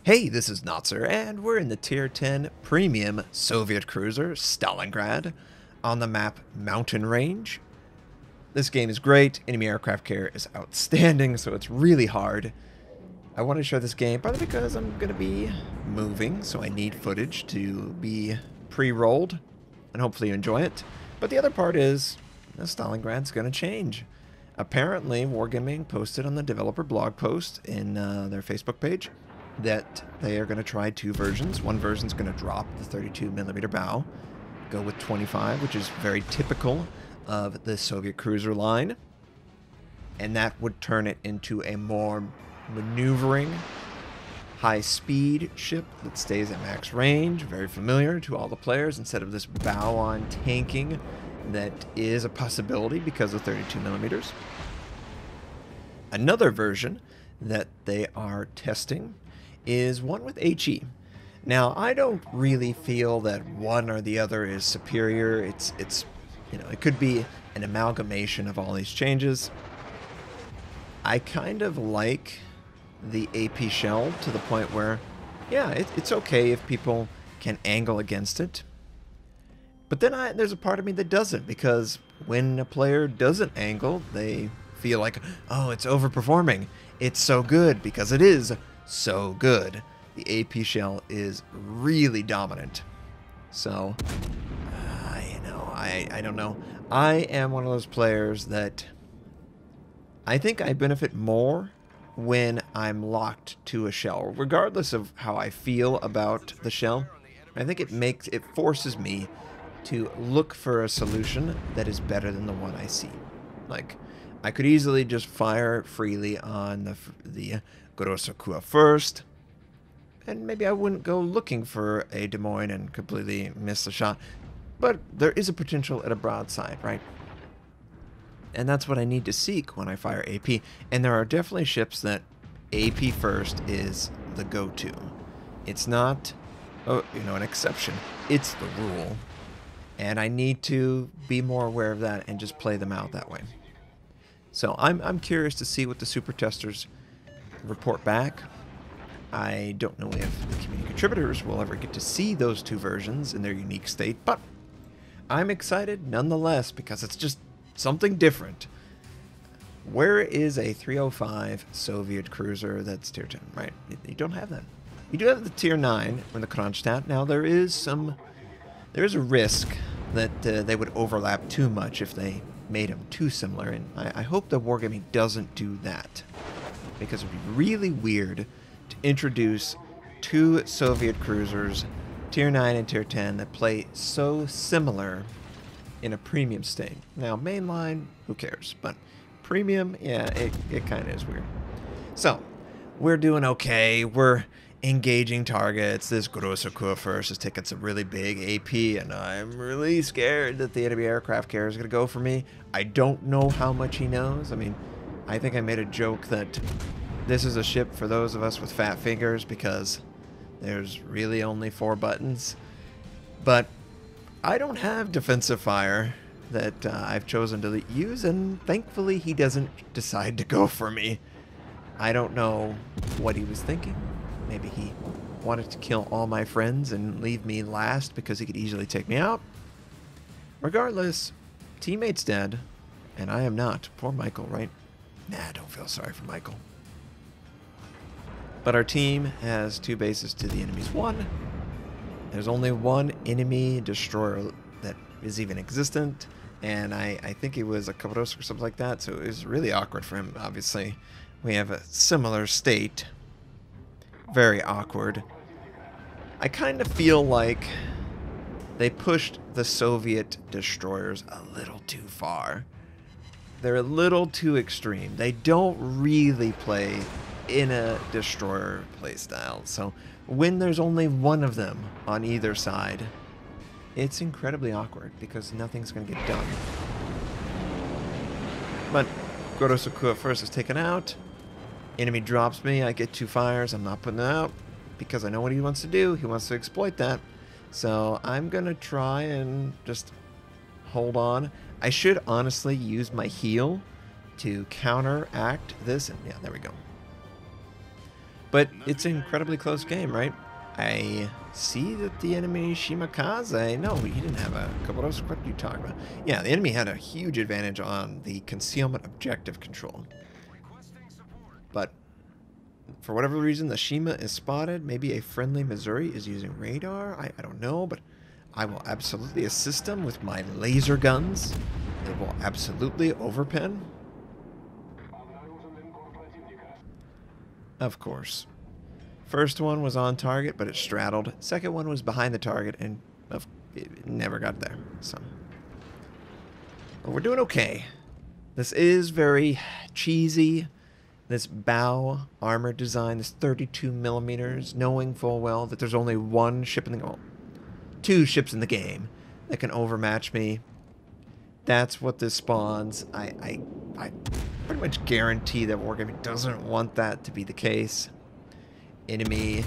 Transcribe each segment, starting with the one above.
Hey, this is Notser, and we're in the Tier 10 Premium Soviet Cruiser, Stalingrad, on the map Mountain Range. This game is great, enemy aircraft carrier is outstanding, so it's really hard. I want to show this game, partly because I'm going to be moving, so I need footage to be pre-rolled, and hopefully you enjoy it. But the other part is, Stalingrad's going to change. Apparently, Wargaming posted on the developer blog post in their Facebook page that they are going to try two versions. One version is going to drop the 32mm bow, go with 25, which is very typical of the Soviet cruiser line, and that would turn it into a more maneuvering, high-speed ship that stays at max range, very familiar to all the players, instead of this bow-on tanking that is a possibility because of 32mm. Another version that they are testing is one with HE. Now, I don't really feel that one or the other is superior. It's you know, it could be an amalgamation of all these changes. I kind of like the AP shell to the point where, yeah, it's okay if people can angle against it. But then there's a part of me that doesn't, because when a player doesn't angle, they feel like, oh, it's overperforming. It's so good, because it is so good. The AP shell is really dominant. So, you know, I don't know. I am one of those players that I think I benefit more when I'm locked to a shell, regardless of how I feel about the shell. I think it forces me to look for a solution that is better than the one I see. Like, I could easily just fire freely on the Gorosokua first, and maybe I wouldn't go looking for a Des Moines and completely miss the shot. But there is a potential at a broadside, right? And that's what I need to seek when I fire AP. And there are definitely ships that AP first is the go-to. It's not, an exception. It's the rule. And I need to be more aware of that and just play them out that way. So I'm curious to see what the super testers report back. I don't know if the community contributors will ever get to see those two versions in their unique state, but I'm excited nonetheless because it's just something different. Where is a 305 Soviet cruiser that's tier 10, right? You don't have that. You do have the tier 9 in the Kronstadt. Now there is a risk that they would overlap too much if they made them too similar, and I hope that Wargaming doesn't do that, because it would be really weird to introduce two Soviet cruisers, tier 9 and tier 10, that play so similar in a premium state. Now, mainline, who cares? But premium, yeah, it kind of is weird. So, we're doing okay. We're engaging targets. This Gorosokua first is taking some really big AP, and I'm really scared that the enemy aircraft carrier is going to go for me. I don't know how much he knows. I mean, I think I made a joke that this is a ship for those of us with fat fingers because there's really only 4 buttons. But I don't have defensive fire that I've chosen to use, and thankfully he doesn't decide to go for me. I don't know what he was thinking. Maybe he wanted to kill all my friends and leave me last because he could easily take me out. Regardless, teammate's dead, and I am not. Poor Michael, right? Nah, don't feel sorry for Michael. But our team has 2 bases to the enemy's 1. There's only 1 enemy destroyer that is even existent, and I think it was a Kavados or something like that, so it was really awkward for him. Obviously, we have a similar state. Very awkward. I kind of feel like they pushed the Soviet destroyers a little too far. They're a little too extreme. They don't really play in a destroyer playstyle. So when there's only 1 of them on either side, it's incredibly awkward because nothing's going to get done. But Gorosokua first is taken out. Enemy drops me, I get 2 fires, I'm not putting it out because I know what he wants to do. He wants to exploit that. So I'm going to try and just hold on. I should honestly use my heal to counteract this. And yeah, there we go. But it's an incredibly close game, right? I see that the enemy Shimakaze... No, he didn't have a Koboros. What are you talking about? Yeah, the enemy had a huge advantage on the concealment objective control. But for whatever reason, the Shima is spotted. Maybe a friendly Missouri is using radar. I don't know, but I will absolutely assist them with my laser guns. They will absolutely overpen. Of course. First one was on target, but it straddled. Second one was behind the target, and it never got there. So, but we're doing okay. This is very cheesy. This bow armor design, this 32 millimeters, knowing full well that there's only one ship in the game, two ships in the game that can overmatch me. That's what this spawns. I pretty much guarantee that Wargaming doesn't want that to be the case. Enemy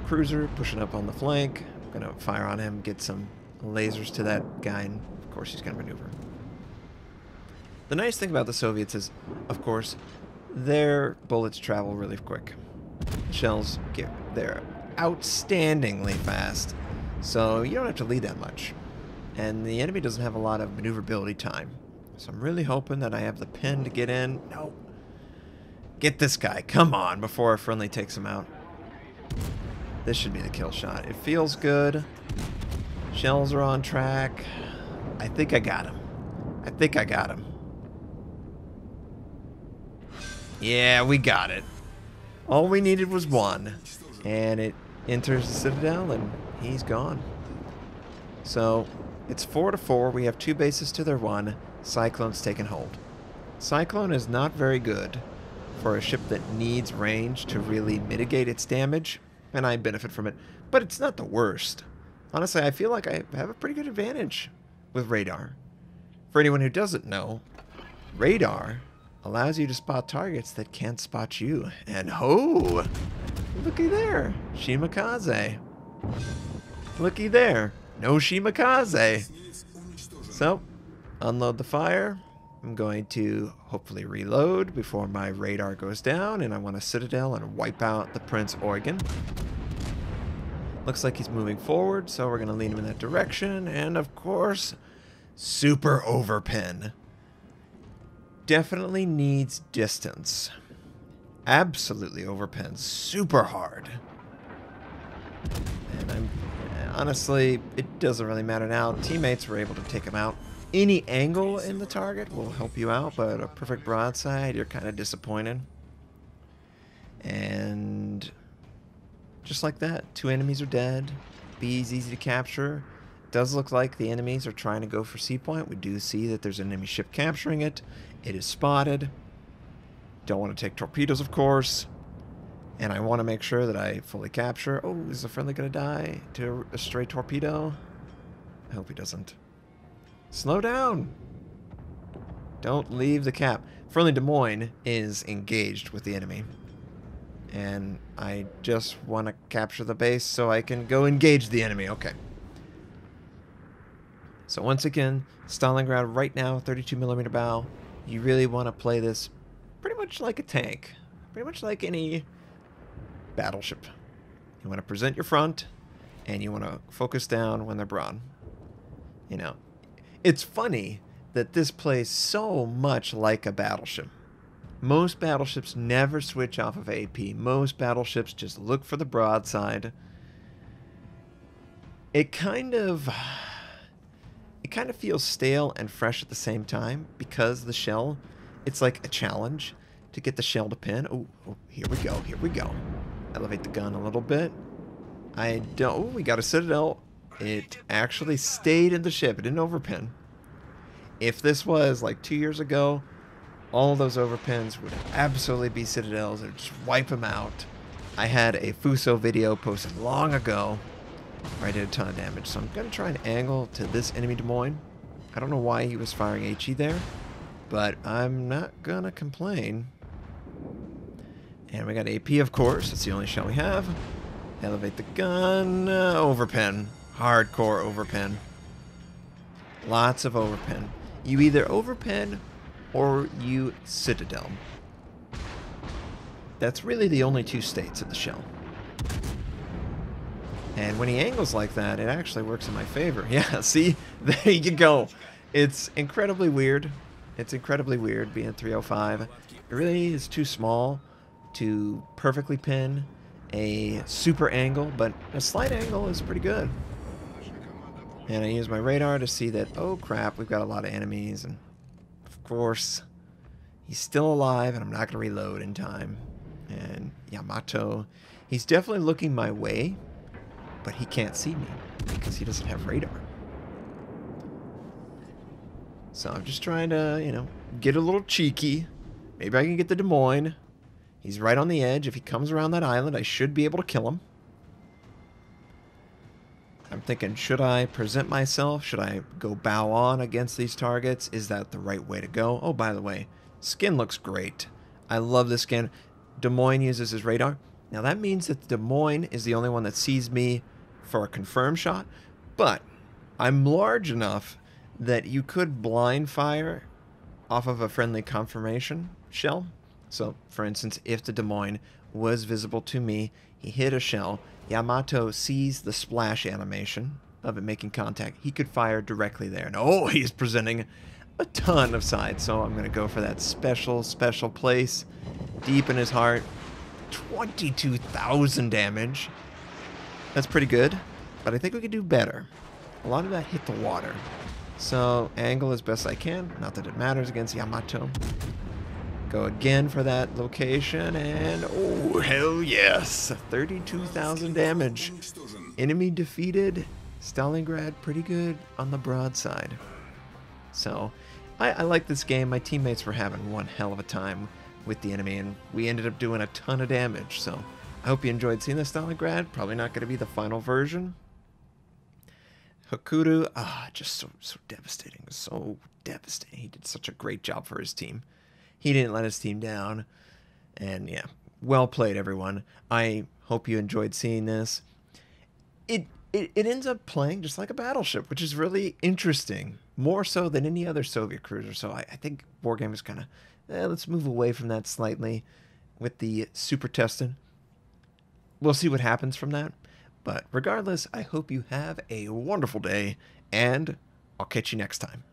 cruiser pushing up on the flank. I'm gonna fire on him, get some lasers to that guy, and of course he's gonna maneuver. The nice thing about the Soviets is, of course, their bullets travel really quick. Shells they're outstandingly fast, so you don't have to lead that much. And the enemy doesn't have a lot of maneuverability time. So I'm really hoping that I have the pin to get in. No. Get this guy. Come on, before a friendly takes him out. This should be the kill shot. It feels good. Shells are on track. I think I got him. I think I got him. Yeah, we got it. All we needed was one. And it enters the Citadel, and he's gone. So, it's 4-4. We have 2 bases to their 1. Cyclone's taken hold. Cyclone is not very good for a ship that needs range to really mitigate its damage, and I benefit from it. But it's not the worst. Honestly, I feel like I have a pretty good advantage with radar. For anyone who doesn't know, radar allows you to spot targets that can't spot you. And ho! Looky there. Shimakaze. Looky there. No Shimakaze. So, unload the fire. I'm going to hopefully reload before my radar goes down, and I want a Citadel and wipe out the Prince Eugen. Looks like he's moving forward, so we're going to lead him in that direction. And of course, super overpin. Definitely needs distance. Absolutely overpins super hard. And honestly, it doesn't really matter now. Teammates were able to take him out. Any angle in the target will help you out, but a perfect broadside, you're kind of disappointed. And just like that, 2 enemies are dead. B is easy to capture. Does look like the enemies are trying to go for C point. We do see that there's an enemy ship capturing it. It is spotted. Don't want to take torpedoes, of course. And I want to make sure that I fully capture. Oh, is the friendly going to die to a stray torpedo? I hope he doesn't. Slow down. Don't leave the cap. Friendly Des Moines is engaged with the enemy. And I just want to capture the base so I can go engage the enemy. Okay. So once again, Stalingrad right now, 32mm bow. You really want to play this pretty much like a tank. Pretty much like any battleship. You want to present your front, and you want to focus down when they're broad. You know, it's funny that this plays so much like a battleship. Most battleships never switch off of AP. Most battleships just look for the broadside. It kind of feels stale and fresh at the same time because the shell, it's like a challenge to get the shell to pin. Oh, here we go, here we go. Elevate the gun a little bit. We got a Citadel. It actually stayed in the ship. It didn't overpin. If this was like 2 years ago, all of those overpins would absolutely be Citadels. It would just wipe them out. I had a Fuso video posted long ago where I did a ton of damage. So I'm going to try and angle to this enemy Des Moines. I don't know why he was firing HE there, but I'm not going to complain. And we got AP, of course. That's the only shell we have. Elevate the gun. Overpin. Hardcore overpin. Lots of overpin. You either overpin or you Citadel. That's really the only two states of the shell. And when he angles like that, it actually works in my favor. Yeah, see? There you go. It's incredibly weird. It's incredibly weird being 305. It really is too small to perfectly pin a super angle, but a slight angle is pretty good. And I use my radar to see that, oh crap, we've got a lot of enemies, and of course, he's still alive, and I'm not going to reload in time. And Yamato, he's definitely looking my way, but he can't see me because he doesn't have radar. So I'm just trying to, you know, get a little cheeky. Maybe I can get the Des Moines. He's right on the edge. If he comes around that island, I should be able to kill him. I'm thinking, should I present myself? Should I go bow on against these targets? Is that the right way to go? Oh, by the way, skin looks great. I love this skin. Des Moines uses his radar. Now that means that Des Moines is the only one that sees me for a confirmed shot, but I'm large enough that you could blind fire off of a friendly confirmation shell. So, for instance, if the Des Moines was visible to me, he hit a shell, Yamato sees the splash animation of it making contact, he could fire directly there. And oh, he's presenting a ton of sides, so I'm going to go for that special place deep in his heart. 22,000 damage. That's pretty good, but I think we could do better. A lot of that hit the water. So, angle as best I can. Not that it matters against Yamato. Go again for that location, and oh, hell yes! 32,000 damage. Enemy defeated. Stalingrad pretty good on the broadside. So, I like this game. My teammates were having one hell of a time with the enemy, and we ended up doing a ton of damage. So, I hope you enjoyed seeing the Stalingrad. Probably not going to be the final version. Hakuru, just so devastating. So devastating. He did such a great job for his team. He didn't let his team down. And yeah, well played, everyone. I hope you enjoyed seeing this. It ends up playing just like a battleship, which is really interesting. More so than any other Soviet cruiser. So I think Wargame is kind of, let's move away from that slightly with the super testing. We'll see what happens from that. But regardless, I hope you have a wonderful day, and I'll catch you next time.